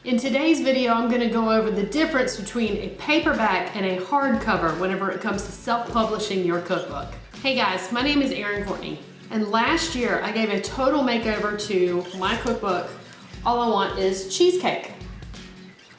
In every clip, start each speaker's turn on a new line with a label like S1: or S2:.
S1: In today's video, I'm going to go over the difference between a paperback and a hardcover whenever it comes to self-publishing your cookbook. Hey guys, my name is Erin Courtney, and last year I gave a total makeover to my cookbook, All I Want Is Cheesecake.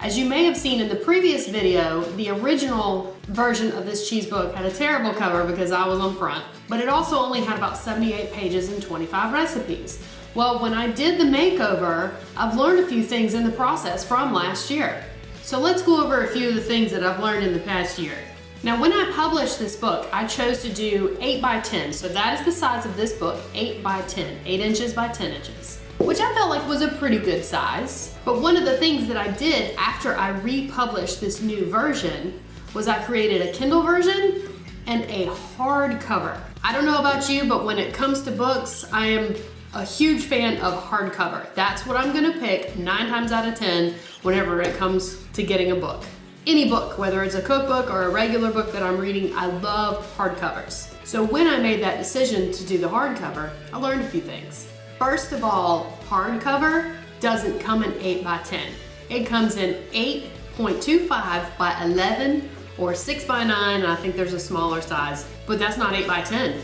S1: As you may have seen in the previous video, the original version of this cheese book had a terrible cover because I was on front, but it also only had about 78 pages and 25 recipes. Well, when I did the makeover, I've learned a few things in the process from last year. So let's go over a few of the things that I've learned in the past year. Now, when I published this book, I chose to do 8 by 10. So that is the size of this book, 8 by 10, 8 inches by 10 inches, which I felt like was a pretty good size. But one of the things that I did after I republished this new version was I created a Kindle version and a hardcover. I don't know about you, but when it comes to books, I am a huge fan of hardcover. That's what I'm gonna pick 9 times out of 10 whenever it comes to getting a book. Any book, whether it's a cookbook or a regular book that I'm reading, I love hardcovers. So when I made that decision to do the hardcover, I learned a few things. First of all, hardcover doesn't come in 8 by 10. It comes in 8.25 by 11 or 6 by 9, and I think there's a smaller size, but that's not 8 by 10.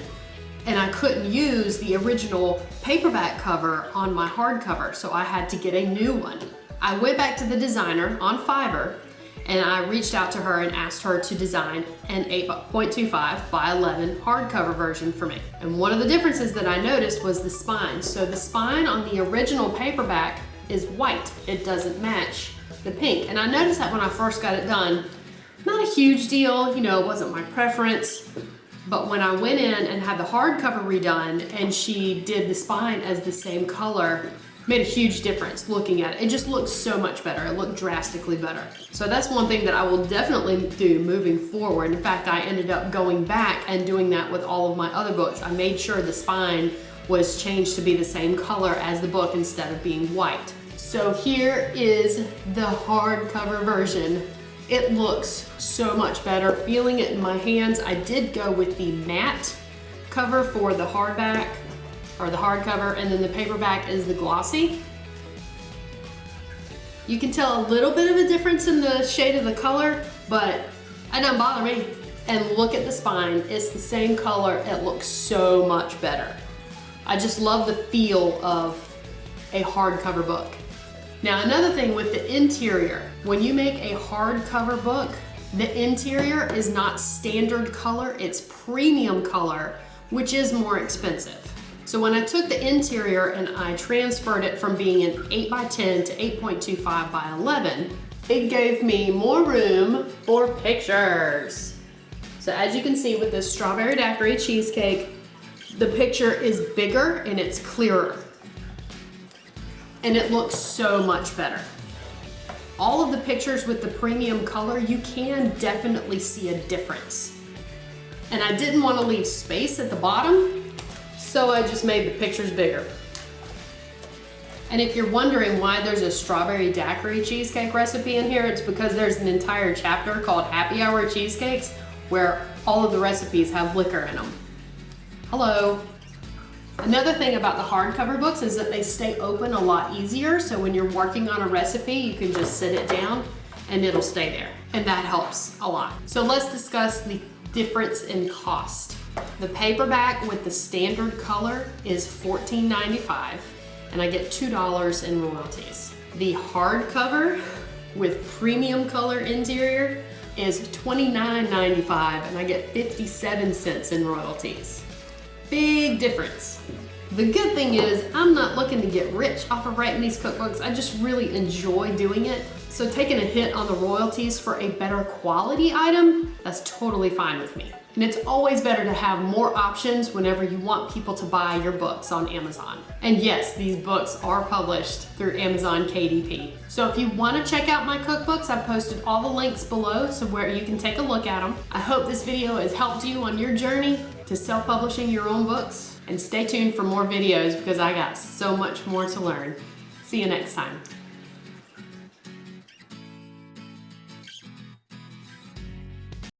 S1: And I couldn't use the original paperback cover on my hardcover, so I had to get a new one. I went back to the designer on Fiverr and I reached out to her and asked her to design an 8.25 by 11 hardcover version for me. And one of the differences that I noticed was the spine. So the spine on the original paperback is white. It doesn't match the pink. And I noticed that when I first got it done. Not a huge deal, you know, it wasn't my preference. But when I went in and had the hardcover redone and she did the spine as the same color, made a huge difference looking at it. It just looked so much better. It looked drastically better. So that's one thing that I will definitely do moving forward. In fact, I ended up going back and doing that with all of my other books. I made sure the spine was changed to be the same color as the book instead of being white. So here is the hardcover version. It looks so much better. Feeling it in my hands, I did go with the matte cover for the hardback, or the hardcover, and then the paperback is the glossy. You can tell a little bit of a difference in the shade of the color, but it doesn't bother me. And look at the spine, it's the same color. It looks so much better. I just love the feel of a hardcover book. Now, another thing with the interior, when you make a hardcover book, the interior is not standard color, it's premium color, which is more expensive. So when I took the interior and I transferred it from being an 8 by 10 to 8.25 by 11, it gave me more room for pictures. So as you can see with this strawberry daiquiri cheesecake, the picture is bigger and it's clearer. And it looks so much better. All of the pictures with the premium color, you can definitely see a difference. And I didn't want to leave space at the bottom, so I just made the pictures bigger. And if you're wondering why there's a strawberry daiquiri cheesecake recipe in here, it's because there's an entire chapter called Happy Hour Cheesecakes where all of the recipes have liquor in them. Hello. Another thing about the hardcover books is that they stay open a lot easier, so when you're working on a recipe, you can just sit it down and it'll stay there, and that helps a lot. So let's discuss the difference in cost. The paperback with the standard color is $14.95, and I get $2 in royalties. The hardcover with premium color interior is $29.95, and I get 57 cents in royalties. Big difference. The good thing is I'm not looking to get rich off of writing these cookbooks. I just really enjoy doing it. So taking a hit on the royalties for a better quality item, that's totally fine with me. And it's always better to have more options whenever you want people to buy your books on Amazon. And yes, these books are published through Amazon KDP. So if you want to check out my cookbooks, I've posted all the links below so where you can take a look at them. I hope this video has helped you on your journey to self-publishing your own books. And stay tuned for more videos because I got so much more to learn. See you next time.